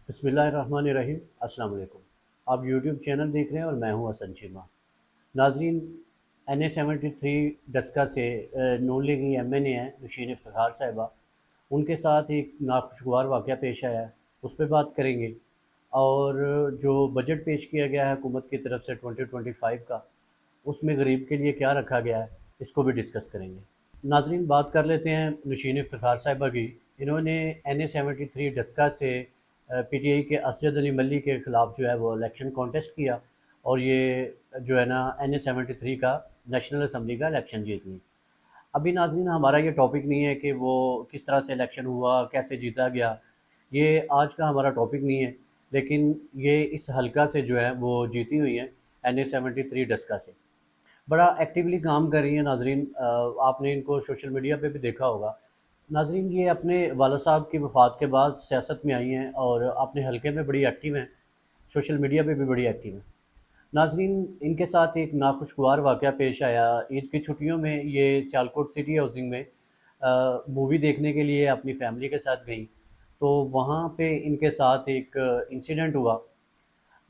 बिस्मिल्लाहिर्रहमानिर्रहीम। अस्सलाम वालेकुम। आप यूट्यूब चैनल देख रहे हैं और मैं हूं हसन चीमा। नाजरीन, NA-73 डस्का से नून लीग MNA हैं नशीन इफ्तिखार साहिबा, उनके साथ एक नाखुशगवार वाक़या पेश आया है, उस पर बात करेंगे। और जो बजट पेश किया गया है हुकूमत की तरफ से 2025 का, उसमें गरीब के लिए क्या रखा गया है, इसको भी डिस्कस करेंगे। नाजरीन, बात कर लेते हैं नशीन इफ्तिखार साहिबा की। इन्होंने NA-73 डस्का से PTI के असजद अली मल्ली के ख़िलाफ़ जो है वो इलेक्शन कॉन्टेस्ट किया, और ये जो है ना NA-73 का नेशनल असम्बली का इलेक्शन जीत ली। अभी नाज़रीन, हमारा ये टॉपिक नहीं है कि वो किस तरह से इलेक्शन हुआ, कैसे जीता गया, ये आज का हमारा टॉपिक नहीं है। लेकिन ये इस हल्का से जो है वो जीती हुई है, NA-73 डस्का से। बड़ा एक्टिवली काम कर रही हैं नाजरीन। आपने इनको सोशल मीडिया पे भी देखा होगा। नाजरीन, ये अपने वाला साहब की वफ़ात के बाद सियासत में आई हैं और अपने हलके में बड़ी एक्टिव हैं, सोशल मीडिया पे भी बड़ी एक्टिव हैं। नाजरीन, इनके साथ एक नाखुशगवार वाक़या पेश आया। ईद की छुट्टियों में ये सियालकोट सिटी हाउसिंग में मूवी देखने के लिए अपनी फ़ैमिली के साथ गई, तो वहाँ पे इनके साथ एक इंसिडेंट हुआ।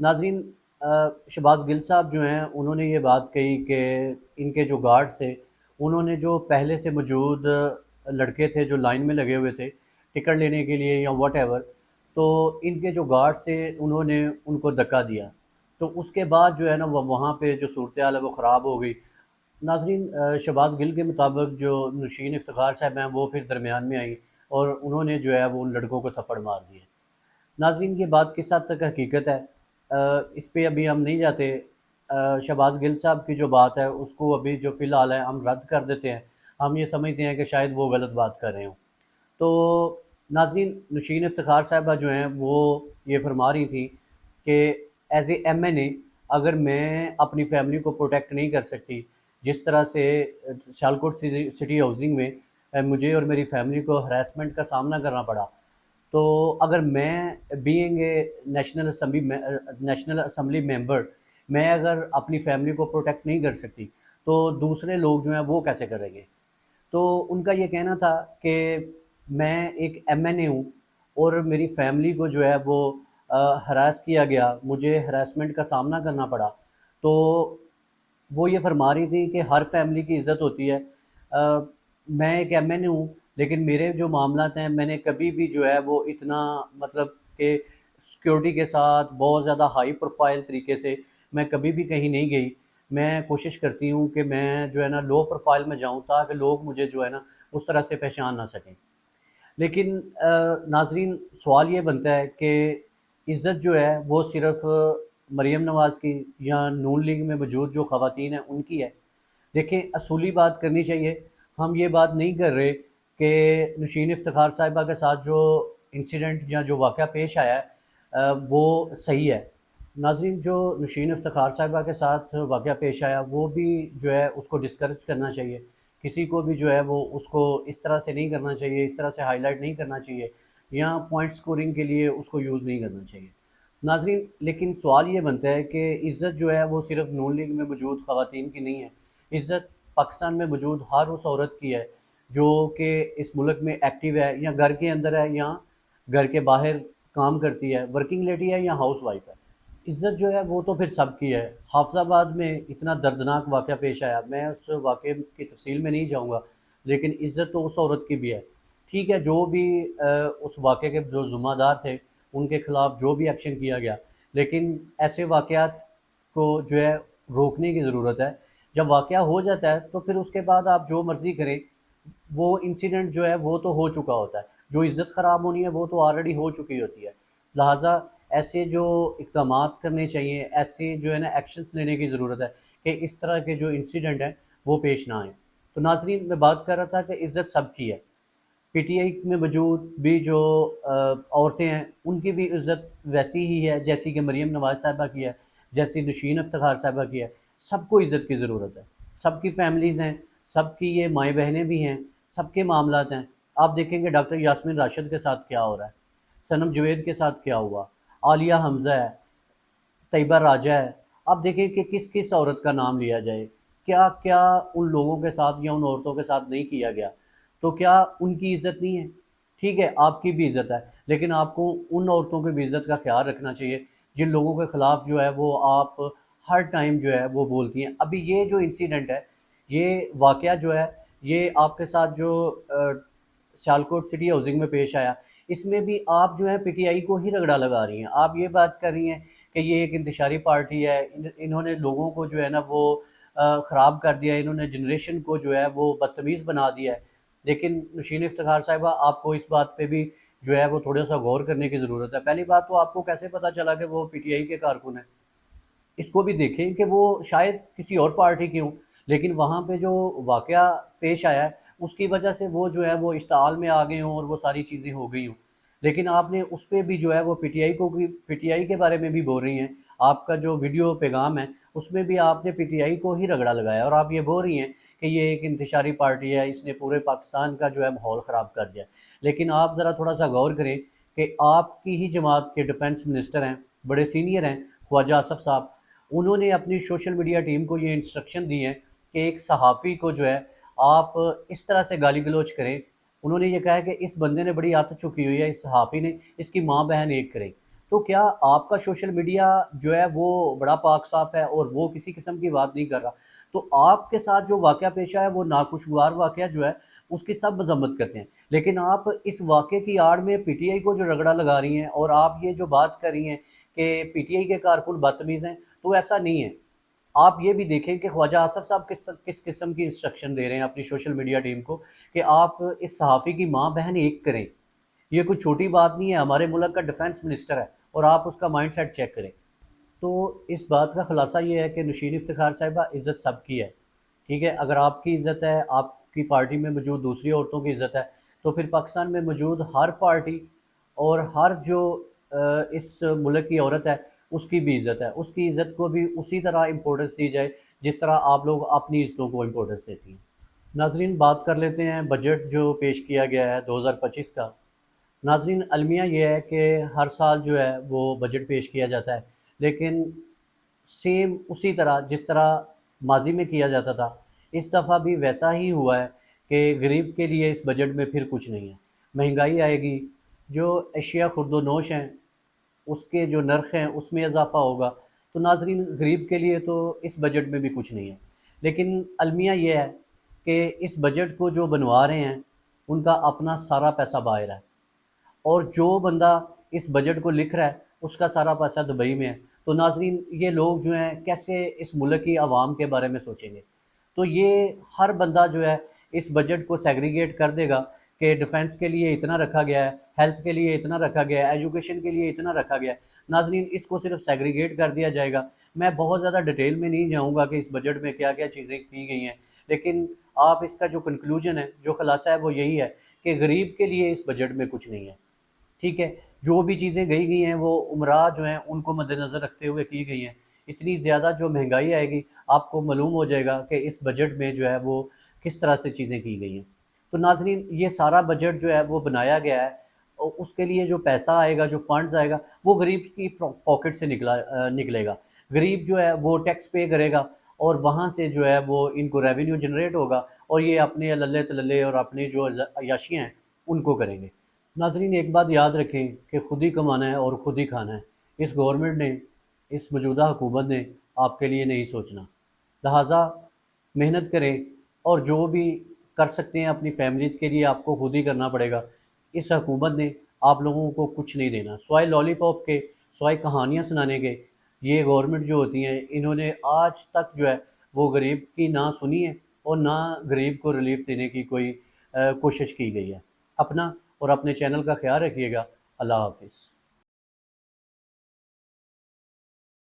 नाज़रीन, शहबाज गिल साहब जो हैं उन्होंने ये बात कही कि इनके जो गार्ड्स थे, उन्होंने जो पहले से मौजूद लड़के थे जो लाइन में लगे हुए थे टिकट लेने के लिए या व्हाटएवर, तो इनके जो गार्ड्स थे उन्होंने उनको धक्का दिया। तो उसके बाद जो है ना वो वहाँ पे जो सूरत हाल है वो ख़राब हो गई। नाज़रीन, शहबाज गिल के मुताबिक जो नशीन इफ्तिखार साहब हैं वो फिर दरमियान में आई और उन्होंने जो है वो उन लड़कों को थप्पड़ मार दिए। नाज़रीन, ये बात किस हद तक हकीकत है, इस पे अभी हम नहीं जाते। शहबाज गिल साहब की जो बात है उसको अभी जो फ़िलहाल है हम रद्द कर देते हैं। हम ये समझते हैं कि शायद वो गलत बात कर रहे हों। तो नाज़रीन, नशीन इफ्तिखार साहिबा जो हैं वो ये फरमा रही थी कि एज़ ए MNA अगर मैं अपनी फ़ैमिली को प्रोटेक्ट नहीं कर सकती, जिस तरह से सियालकोट सिटी हाउसिंग में मुझे और मेरी फ़ैमिली को हरासमेंट का सामना करना पड़ा, तो अगर मैं being a national assembly member, मैं अगर अपनी फ़ैमिली को प्रोटेक्ट नहीं कर सकती, तो दूसरे लोग जो हैं वो कैसे करेंगे। तो उनका ये कहना था कि मैं एक MNA हूँ और मेरी फ़ैमिली को जो है वो हरास किया गया, मुझे हरासमेंट का सामना करना पड़ा। तो वो ये फरमा रही थी कि हर फैमिली की इज़्ज़त होती है। मैं एक MNA हूँ, लेकिन मेरे जो मामलात हैं मैंने कभी भी जो है वो इतना, मतलब कि सिक्योरिटी के साथ बहुत ज़्यादा हाई प्रोफाइल तरीके से मैं कभी भी कहीं नहीं गई। मैं कोशिश करती हूँ कि मैं जो है ना लो प्रोफाइल में जाऊँ ताकि लोग मुझे जो है ना उस तरह से पहचान ना सकें। लेकिन नाज़रीन, सवाल ये बनता है कि इज़्ज़त जो है वो सिर्फ़ मरीम नवाज़ की या नून लीग में मौजूद जो ख़वातीन हैं उनकी है। देखें, असूली बात करनी चाहिए। हम ये बात नहीं कर रहे कि नशीन इफ्तिखार साहिबा के साथ जो इंसिडेंट या जो वाक़या पेश आया है वो सही है। नाज़रीन, जो नशीन इफ्तिखार साहिबा के साथ वाक़या पेश आया वो भी जो है उसको डिस्करेज करना चाहिए। किसी को भी जो है वो उसको इस तरह से नहीं करना चाहिए, इस तरह से हाईलाइट नहीं करना चाहिए या पॉइंट स्कोरिंग के लिए उसको यूज़ नहीं करना चाहिए। नाज़रीन, लेकिन सवाल ये बनता है कि इज़्ज़त जो है वो सिर्फ़ नून लीग में मौजूद ख़वातीन की नहीं है। इज़्ज़त पाकिस्तान में मौजूद हर उस औरत की है जो कि इस मुल्क में एक्टिव है या घर के अंदर है या घर के बाहर काम करती है, वर्किंग लेडी है या हाउस वाइफ है। इज़्ज़त जो है वो तो फिर सबकी है। हाफ़िज़ाबाद में इतना दर्दनाक वाक़या पेश आया, मैं उस वाक़ये की तफ़सील में नहीं जाऊँगा, लेकिन इज़्ज़त तो उस औरत की भी है। ठीक है, जो भी उस वाक़ये के जो ज़िम्मेदार थे, उनके ख़िलाफ़ जो भी एक्शन किया गया, लेकिन ऐसे वाक़यात को जो है रोकने की ज़रूरत है। जब वाक़या हो जाता है, तो फिर उसके बाद आप जो मर्ज़ी करें, वो इंसिडेंट जो है वो तो हो चुका होता है। जो इज़्ज़त ख़राब होनी है वो तो ऑलरेडी हो चुकी होती है। लिहाज़ा ऐसे जो इक़दामात करने चाहिए, ऐसे जो है ना एक्शंस लेने की ज़रूरत है कि इस तरह के जो इंसिडेंट हैं वो पेश ना आएँ। तो नाज़रीन, मैं बात कर रहा था कि इज़्ज़त सबकी है। PTI में मौजूद भी जो औरतें हैं उनकी भी इज़्ज़त वैसी ही है जैसी कि मरीम नवाज़ साहिबा की है, जैसी नशीन इफ्तिखार साहिबा की है। सबको इज़्ज़त की ज़रूरत है। सबकी फ़ैमिलीज़ हैं, सबकी ये माएँ बहनें भी हैं, सबके मामलात हैं। आप देखेंगे डॉक्टर यास्मीन राशिद के साथ क्या हो रहा है, सनम जुवैद के साथ क्या हुआ, आलिया हमज़ा है, तैयबा राजा है। आप देखें कि किस-किस औरत का नाम लिया जाए, क्या-क्या उन लोगों के साथ या उन औरतों के साथ नहीं किया गया, तो क्या उनकी इज़्ज़त नहीं है? ٹھیک ہے آپ کی بھی عزت ہے، لیکن آپ کو ان عورتوں کی بھی عزت کا خیال رکھنا چاہیے جن لوگوں کے خلاف جو ہے وہ آپ ہر ٹائم جو ہے وہ بولتی ہیں۔ ابھی یہ جو انسیڈنٹ ہے، یہ واقعہ جو ہے، یہ آپ کے ساتھ جو سیالکوٹ سٹی ہاؤسنگ میں پیش آیا، اس میں بھی آپ جو ہے پی ٹی آئی کو ہی رگڑا لگا رہی ہیں۔ آپ یہ بات کر رہی ہیں کہ یہ ایک انتشاری پارٹی ہے، انہوں نے لوگوں کو جو ہے نا وہ خراب کر دیا ہے، انہوں نے جنریشن کو جو ہے وہ بدتمیز بنا دیا ہے۔ لیکن نشین افتخار صاحبہ، آپ کو اس بات پہ بھی جو ہے وہ تھوڑا سا غور کرنے کی ضرورت ہے۔ پہلی بات تو آپ کو کیسے پتہ چلا کہ وہ پی ٹی آئی کے کارکن ہیں؟ اس کو بھی دیکھیں کہ وہ شاید کسی اور پارٹی کے ہوں، لیکن وہاں پہ جو واقعہ پیش آیا ہے اس کی وجہ سے وہ جو ہے وہ اشتعال میں آ گئے ہوں اور وہ ساری چیزیں ہو گئی ہوں۔ لیکن آپ نے اس پہ بھی جو ہے وہ پی ٹی آئی کو پی ٹی آئی کے بارے میں بھی بول رہی ہیں۔ آپ کا جو ویڈیو پیغام ہے اس میں بھی آپ نے پی ٹی آئی کو ہی رگڑا لگایا، اور آپ یہ بول رہی ہیں کہ یہ ایک انتشاری پارٹی ہے، اس نے پورے پاکستان کا جو ہے ماحول خراب کر دیا۔ لیکن آپ ذرا تھوڑا سا غور کریں کہ آپ کی ہی جماعت کے ڈیفنس منسٹر ہیں، بڑے سینئر ہیں، خواجہ آصف صاحب، انہوں نے اپنی سوشل میڈیا ٹیم کو یہ انسٹرکشن دی ہیں کہ ایک صحافی کو جو ہے آپ اس طرح سے گالی گلوچ کریں۔ انہوں نے یہ کہا ہے کہ اس بندے نے بڑی عادت چکی ہوئی ہے، اس صحافی نے، اس کی ماں بہن ایک کریں۔ تو کیا آپ کا سوشل میڈیا جو ہے وہ بڑا پاک صاف ہے اور وہ کسی قسم کی بات نہیں کر رہا؟ تو آپ کے ساتھ جو واقعہ پیش آیا ہے وہ ناخوشگوار واقعہ جو ہے اس کی سب مذمت کرتے ہیں، لیکن آپ اس واقعے کی آڑ میں پی ٹی آئی کو جو رگڑا لگا رہی ہیں اور آپ یہ جو بات کر رہی ہیں کہ پی ٹی آئی کے کارکن بدتمیز ہیں، تو ایسا نہیں ہے۔ آپ یہ بھی دیکھیں کہ خواجہ آصف صاحب کس قسم کی انسٹرکشن دے رہے ہیں اپنی سوشل میڈیا ٹیم کو کہ آپ اس صحافی کی ماں بہن ایک کریں۔ یہ کوئی چھوٹی بات نہیں ہے، ہمارے ملک کا ڈیفنس منسٹر ہے، اور آپ اس کا مائنڈ سیٹ چیک کریں۔ تو اس بات کا خلاصہ یہ ہے کہ نشین افتخار صاحبہ، عزت سب کی ہے، ٹھیک ہے؟ اگر آپ کی عزت ہے، آپ کی پارٹی میں موجود دوسری عورتوں کی عزت ہے، تو پھر پاکستان میں موجود ہر پارٹی اور ہر جو اس ملک کی عورت ہے اس کی بھی عزت ہے، اس کی عزت کو بھی اسی طرح امپورٹنس دی جائے جس طرح آپ لوگ اپنی عزتوں کو امپورٹنس دیتی ہیں۔ ناظرین، بات کر لیتے ہیں بجٹ جو پیش کیا گیا ہے 2025 کا۔ ناظرین، المیہ یہ ہے کہ ہر سال جو ہے وہ بجٹ پیش کیا جاتا ہے، لیکن سیم اسی طرح جس طرح ماضی میں کیا جاتا تھا، اس دفعہ بھی ویسا ہی ہوا ہے کہ غریب کے لیے اس بجٹ میں پھر کچھ نہیں ہے۔ مہنگائی آئے گی، جو اشیاء خورد و نوش ہیں اس کے جو نرخ ہیں اس میں اضافہ ہوگا۔ تو ناظرین، غریب کے لیے تو اس بجٹ میں بھی کچھ نہیں ہے، لیکن المیہ یہ ہے کہ اس بجٹ کو جو بنوا رہے ہیں ان کا اپنا سارا پیسہ باہر ہے، اور جو بندہ اس بجٹ کو لکھ رہا ہے اس کا سارا پیسہ دبئی میں ہے۔ تو ناظرین، یہ لوگ جو ہیں کیسے اس ملک کی عوام کے بارے میں سوچیں گے؟ تو یہ ہر بندہ جو ہے اس بجٹ کو سیگریگیٹ کر دے گا کہ ڈیفنس کے لیے اتنا رکھا گیا ہے، ہیلتھ کے لیے اتنا رکھا گیا ہے، ایجوکیشن کے لیے اتنا رکھا گیا ہے۔ ناظرین، اس کو صرف سیگریگیٹ کر دیا جائے گا۔ میں بہت زیادہ ڈیٹیل میں نہیں جاؤں گا کہ اس بجٹ میں کیا کیا چیزیں کی گئی ہیں، لیکن آپ اس کا جو کنکلوژن ہے، جو خلاصہ ہے، وہ یہی ہے کہ غریب کے لیے اس بجٹ میں کچھ نہیں ہے، ٹھیک ہے؟ جو بھی چیزیں گئی ہیں وہ عمرہ جو ہیں ان کو مد نظر رکھتے ہوئے کی گئی ہیں۔ اتنی زیادہ جو مہنگائی آئے گی، آپ کو معلوم ہو جائے گا کہ اس بجٹ میں جو ہے وہ کس طرح سے چیزیں کی گئی ہیں۔ تو ناظرین، یہ سارا بجٹ جو ہے وہ بنایا گیا ہے، اور اس کے لیے جو پیسہ آئے گا، جو فنڈز آئے گا، وہ غریب کی پاکٹ سے نکلے گا۔ غریب جو ہے وہ ٹیکس پے کرے گا، اور وہاں سے جو ہے وہ ان کو ریونیو جنریٹ ہوگا، اور یہ اپنے للے تللے اور اپنے جو عیاشیاں ہیں ان کو کریں گے۔ ناظرین، ایک بات یاد رکھیں کہ خود ہی کمانا ہے اور خود ہی کھانا ہے۔ اس گورنمنٹ نے، اس موجودہ حکومت نے آپ کے لیے نہیں سوچنا، لہٰذا محنت کریں، اور جو بھی کر سکتے ہیں اپنی فیملیز کے لیے آپ کو خود ہی کرنا پڑے گا۔ اس حکومت نے آپ لوگوں کو کچھ نہیں دینا سوائے لالی پاپ کے، سوائے کہانیاں سنانے کے۔ یہ گورنمنٹ جو ہوتی ہیں، انہوں نے آج تک جو ہے وہ غریب کی نہ سنی ہے اور نہ غریب کو ریلیف دینے کی کوئی کوشش کی گئی ہے۔ اپنا اور اپنے چینل کا خیال رکھیے گا۔ اللہ حافظ۔